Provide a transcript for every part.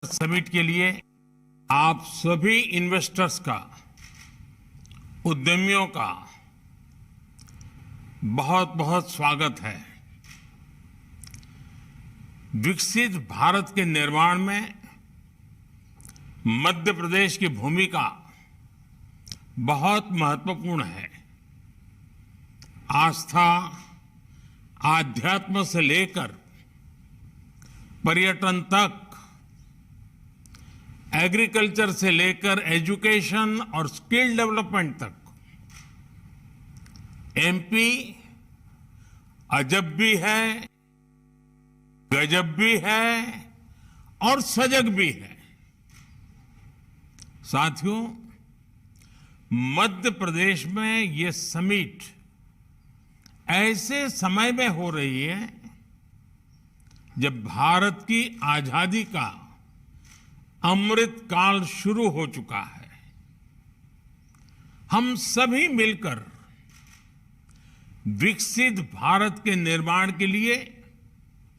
Summit के लिए आप सभी इन्वेस्टर्स का, उद्यमियों का बहुत बहुत स्वागत है। विकसित भारत के निर्माण में मध्य प्रदेश की भूमिका बहुत महत्वपूर्ण है। आस्था, आध्यात्म से लेकर पर्यटन तक, एग्रीकल्चर से लेकर एजुकेशन और स्किल डेवलपमेंट तक, एमपी अजब भी है, गजब भी है और सजग भी है। साथियों, मध्य प्रदेश में ये समिट ऐसे समय में हो रही है जब भारत की आजादी का अमृत काल शुरू हो चुका है। हम सभी मिलकर विकसित भारत के निर्माण के लिए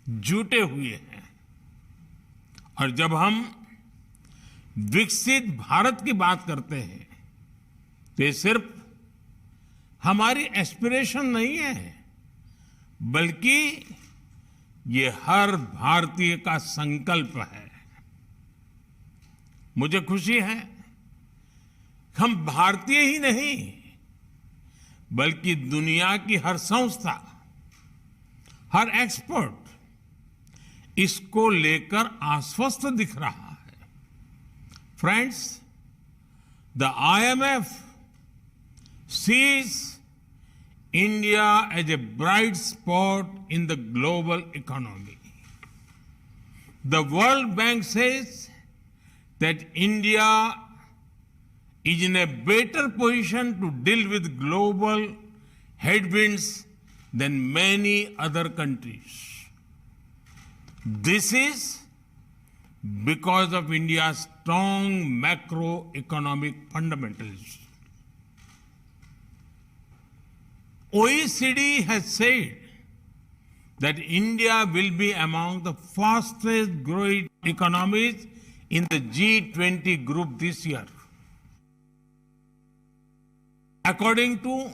जुटे हुए हैं। और जब हम विकसित भारत की बात करते हैं तो ये सिर्फ हमारी एस्पिरेशन नहीं है, बल्कि ये हर भारतीय का संकल्प है। मुझे खुशी है हम भारतीय ही नहीं, बल्कि दुनिया की हर संस्था, हर एक्सपर्ट इसको लेकर आश्वस्त दिख रहा है। Friends, the IMF sees India as a bright spot in the global economy. The World Bank says that India is in a better position to deal with global headwinds than many other countries. This is because of India's strong macroeconomic fundamentals. OECD has said that India will be among the fastest growing economies in the G20 group this year. According to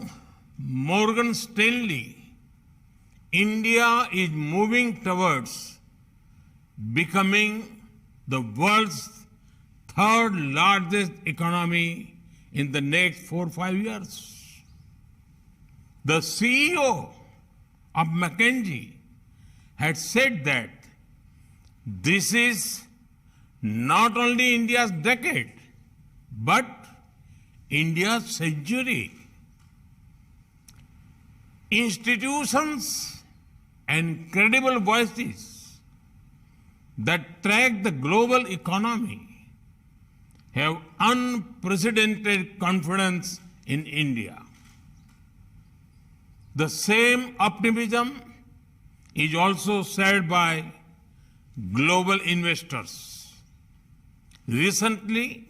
Morgan Stanley, India is moving towards becoming the world's third largest economy in the next 4 or 5 years. The CEO of McKinsey had said that this is not only India's decade, but India's century. Institutions and credible voices that track the global economy have unprecedented confidence in India. The same optimism is also shared by global investors. Recently,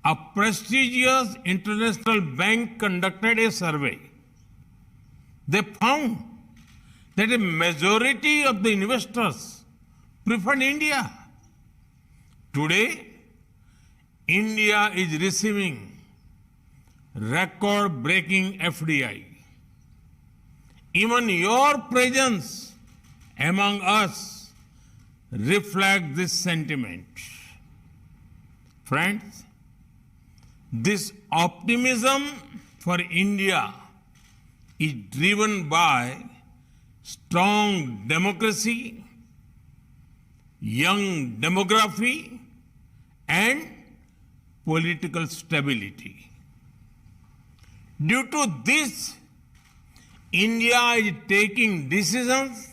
a prestigious international bank conducted a survey. They found that a majority of the investors preferred India. Today, India is receiving record-breaking FDI. Even your presence among us reflects this sentiment. Friends, this optimism for India is driven by strong democracy, young demography, and political stability. Due to this, India is taking decisions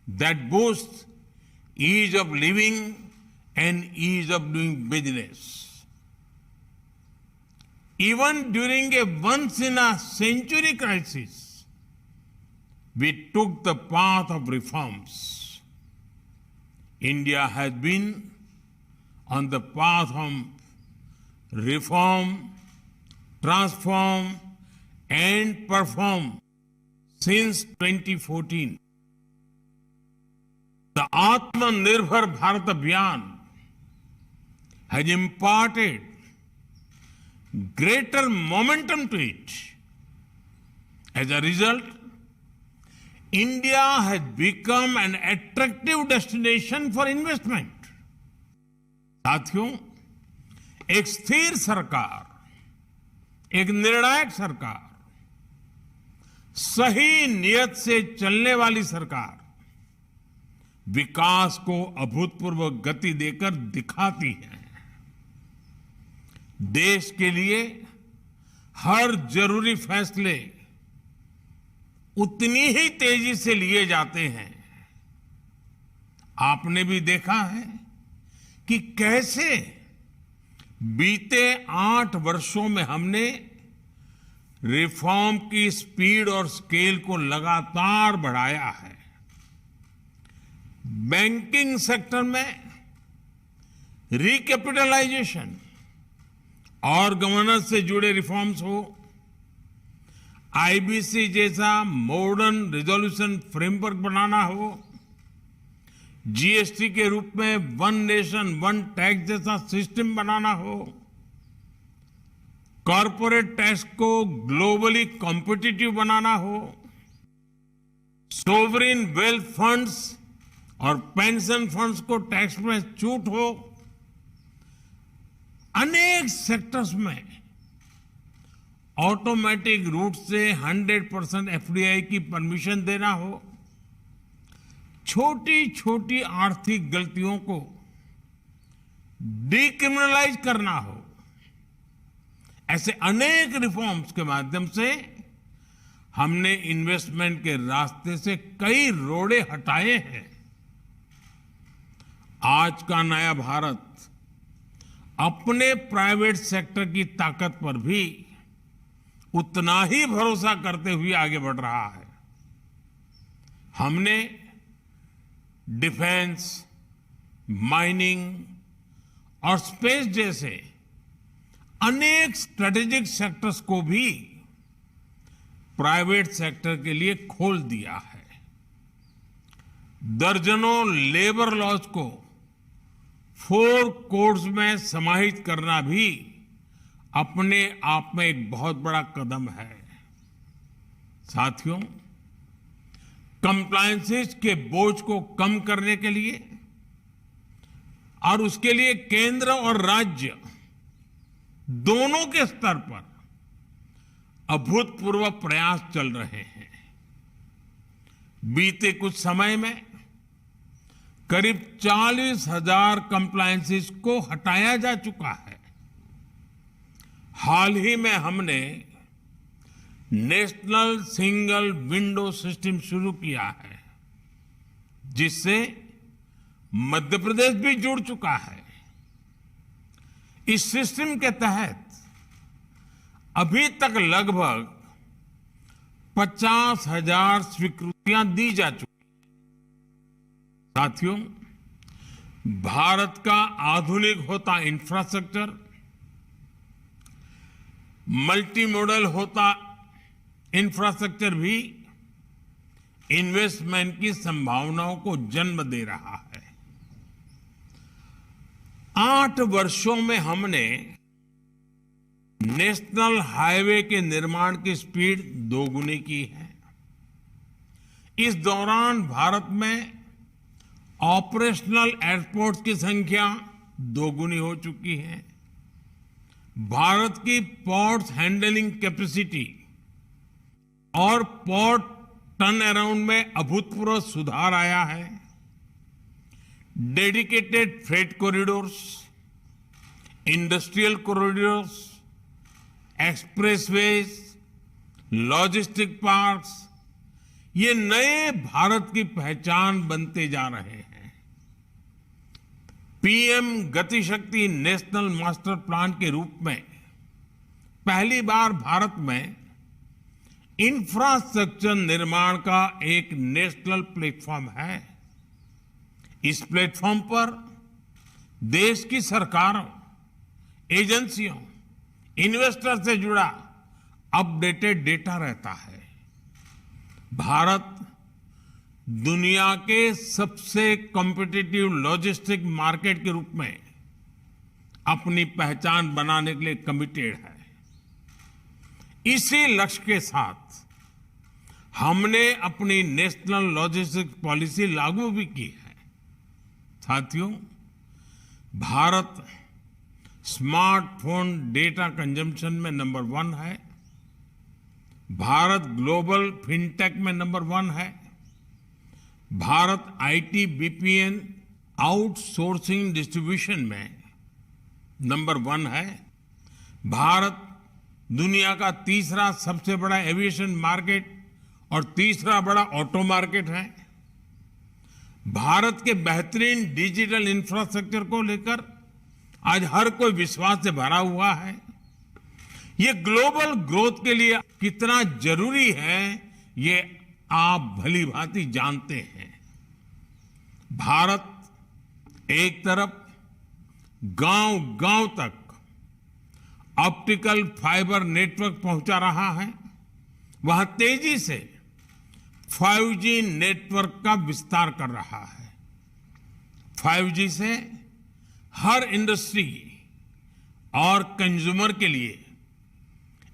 that boost ease of living and ease of doing business. Even during a once-in-a-century crisis, we took the path of reforms. India has been on the path of reform, transform, and perform since 2014. The Atmanirbhar Bharat Abhiyan has imparted greater momentum to it. As a result, India has become an attractive destination for investment. साथियों, एक स्थिर सरकार, एक निर्णायक सरकार, सही नियत से चलने वाली सरकार विकास को अभूतपूर्व गति देकर दिखाती है। देश के लिए हर जरूरी फैसले उतनी ही तेजी से लिए जाते हैं। आपने भी देखा है कि कैसे बीते 8 वर्षों में हमने रिफॉर्म की स्पीड और स्केल को लगातार बढ़ाया है। बैंकिंग सेक्टर में रिकैपिटलाइजेशन और गवर्नेंस से जुड़े रिफॉर्म्स हो, आईबीसी जैसा मॉडर्न रिजोल्यूशन फ्रेमवर्क बनाना हो, जीएसटी के रूप में वन नेशन वन टैक्स जैसा सिस्टम बनाना हो, कॉरपोरेट टैक्स को ग्लोबली कॉम्पिटिटिव बनाना हो, सोवरिन वेल्थ फंड्स और पेंशन फंड्स को टैक्स में छूट हो, अनेक सेक्टर्स में ऑटोमेटिक रूट से 100% एफडीआई की परमिशन देना हो, छोटी छोटी आर्थिक गलतियों को डिक्रिमिनलाइज करना हो, ऐसे अनेक रिफॉर्म्स के माध्यम से हमने इन्वेस्टमेंट के रास्ते से कई रोड़े हटाए हैं। आज का नया भारत अपने प्राइवेट सेक्टर की ताकत पर भी उतना ही भरोसा करते हुए आगे बढ़ रहा है। हमने डिफेंस, माइनिंग और स्पेस जैसे अनेक स्ट्रेटेजिक सेक्टर्स को भी प्राइवेट सेक्टर के लिए खोल दिया है। दर्जनों लेबर लॉज को 4 कोड्स में समाहित करना भी अपने आप में एक बहुत बड़ा कदम है। साथियों, कंप्लायंसेस के बोझ को कम करने के लिए और उसके लिए केंद्र और राज्य दोनों के स्तर पर अभूतपूर्व प्रयास चल रहे हैं। बीते कुछ समय में करीब 40,000 कंप्लायंसेस को हटाया जा चुका है। हाल ही में हमने नेशनल सिंगल विंडो सिस्टम शुरू किया है, जिससे मध्य प्रदेश भी जुड़ चुका है। इस सिस्टम के तहत अभी तक लगभग 50,000 स्वीकृतियां दी जा चुकी हैं। साथियों, भारत का आधुनिक होता इंफ्रास्ट्रक्चर, मल्टी मॉडल होता इंफ्रास्ट्रक्चर भी इन्वेस्टमेंट की संभावनाओं को जन्म दे रहा है। 8 वर्षों में हमने नेशनल हाईवे के निर्माण की स्पीड दोगुनी की है। इस दौरान भारत में ऑपरेशनल एयरपोर्ट्स की संख्या दोगुनी हो चुकी है। भारत की पोर्ट्स हैंडलिंग कैपेसिटी और पोर्ट टर्न अराउंड में अभूतपूर्व सुधार आया है। Dedicated freight corridors, industrial corridors, expressways, logistic parks, ये नए भारत की पहचान बनते जा रहे हैं। पीएम गति शक्ति नेशनल मास्टर प्लान के रूप में पहली बार भारत में इंफ्रास्ट्रक्चर निर्माण का एक नेशनल प्लेटफॉर्म है। इस प्लेटफॉर्म पर देश की सरकारों, एजेंसियों, इन्वेस्टर से जुड़ा अपडेटेड डेटा रहता है। भारत दुनिया के सबसे कॉम्पिटिटिव लॉजिस्टिक मार्केट के रूप में अपनी पहचान बनाने के लिए कमिटेड है। इसी लक्ष्य के साथ हमने अपनी नेशनल लॉजिस्टिक्स पॉलिसी लागू भी की है। साथियों, भारत स्मार्टफोन डेटा कंजम्पशन में नंबर 1 है। भारत ग्लोबल फिनटेक में नंबर 1 है। Bharat IT BPN outsourcing distribution में नंबर 1 है। भारत दुनिया का तीसरा सबसे बड़ा एविएशन मार्केट और तीसरा बड़ा ऑटो मार्केट है। भारत के बेहतरीन डिजिटल इंफ्रास्ट्रक्चर को लेकर आज हर कोई विश्वास से भरा हुआ है। ये ग्लोबल ग्रोथ के लिए कितना जरूरी है, ये आप भली भांति जानते हैं। भारत एक तरफ गांव-गांव तक ऑप्टिकल फाइबर नेटवर्क पहुंचा रहा है, वहां तेजी से 5G नेटवर्क का विस्तार कर रहा है। 5G से हर इंडस्ट्री और कंज्यूमर के लिए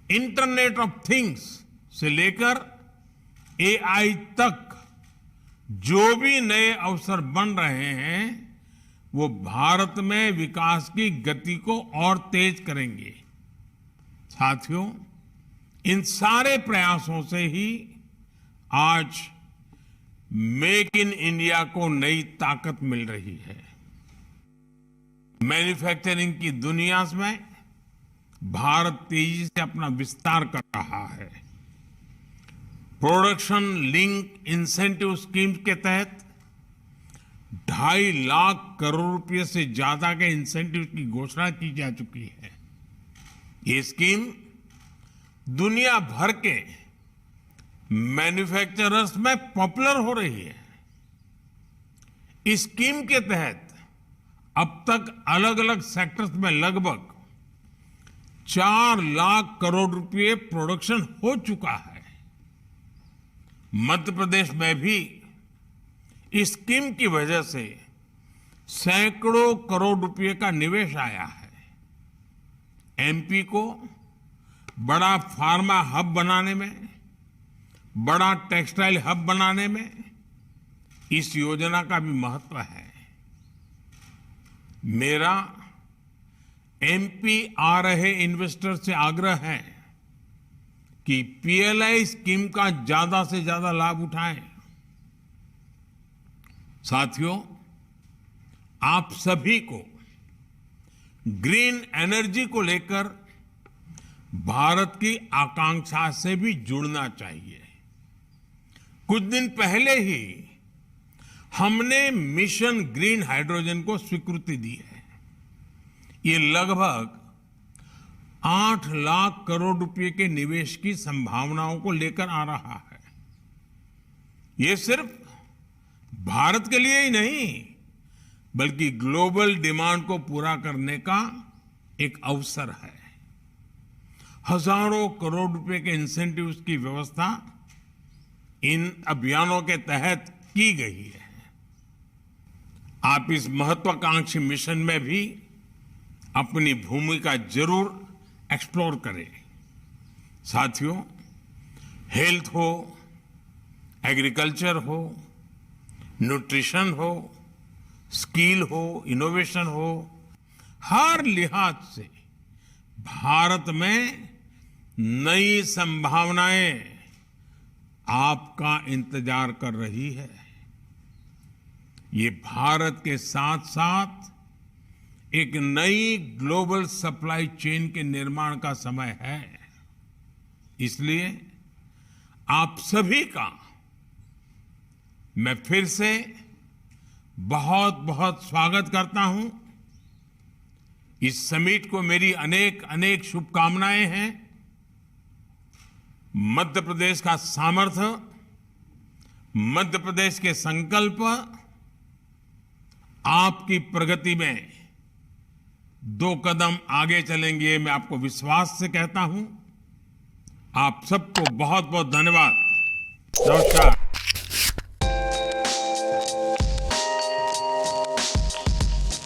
इंटरनेट ऑफ थिंग्स से लेकर AI तक जो भी नए अवसर बन रहे हैं, वो भारत में विकास की गति को और तेज करेंगे। साथियों, इन सारे प्रयासों से ही आज मेक इन इंडिया को नई ताकत मिल रही है। मैन्युफैक्चरिंग की दुनिया में भारत तेजी से अपना विस्तार कर रहा है। प्रोडक्शन लिंक इंसेंटिव स्कीम के तहत 2.5 लाख करोड़ रुपए से ज्यादा के इंसेंटिव की घोषणा की जा चुकी है। ये स्कीम दुनिया भर के मैन्युफैक्चरर्स में पॉपुलर हो रही है। इस स्कीम के तहत अब तक अलग अलग सेक्टर्स में लगभग 4 लाख करोड़ रुपए प्रोडक्शन हो चुका है। मध्य प्रदेश में भी इस स्कीम की वजह से सैकड़ों करोड़ रुपए का निवेश आया है। एमपी को बड़ा फार्मा हब बनाने में, बड़ा टेक्सटाइल हब बनाने में इस योजना का भी महत्व है। मेरा एमपी आ रहे इन्वेस्टर से आग्रह है कि पीएलआई स्कीम का ज्यादा से ज्यादा लाभ उठाएं। साथियों, आप सभी को ग्रीन एनर्जी को लेकर भारत की आकांक्षा से भी जुड़ना चाहिए। कुछ दिन पहले ही हमने मिशन ग्रीन हाइड्रोजन को स्वीकृति दी है। ये लगभग 8 लाख करोड़ रुपए के निवेश की संभावनाओं को लेकर आ रहा है। ये सिर्फ भारत के लिए ही नहीं, बल्कि ग्लोबल डिमांड को पूरा करने का एक अवसर है। हजारों करोड़ रुपए के इंसेंटिव्स की व्यवस्था इन अभियानों के तहत की गई है। आप इस महत्वाकांक्षी मिशन में भी अपनी भूमिका जरूर एक्सप्लोर करें। साथियों, हेल्थ हो, एग्रीकल्चर हो, न्यूट्रिशन हो, स्किल हो, इनोवेशन हो, हर लिहाज से भारत में नई संभावनाएं आपका इंतजार कर रही है। ये भारत के साथ साथ एक नई ग्लोबल सप्लाई चेन के निर्माण का समय है। इसलिए आप सभी का मैं फिर से बहुत बहुत स्वागत करता हूं। इस समिट को मेरी अनेक अनेक शुभकामनाएं हैं। मध्य प्रदेश का सामर्थ्य, मध्य प्रदेश के संकल्प आपकी प्रगति में 2 कदम आगे चलेंगे, मैं आपको विश्वास से कहता हूं। आप सबको बहुत बहुत धन्यवाद। नमस्कार।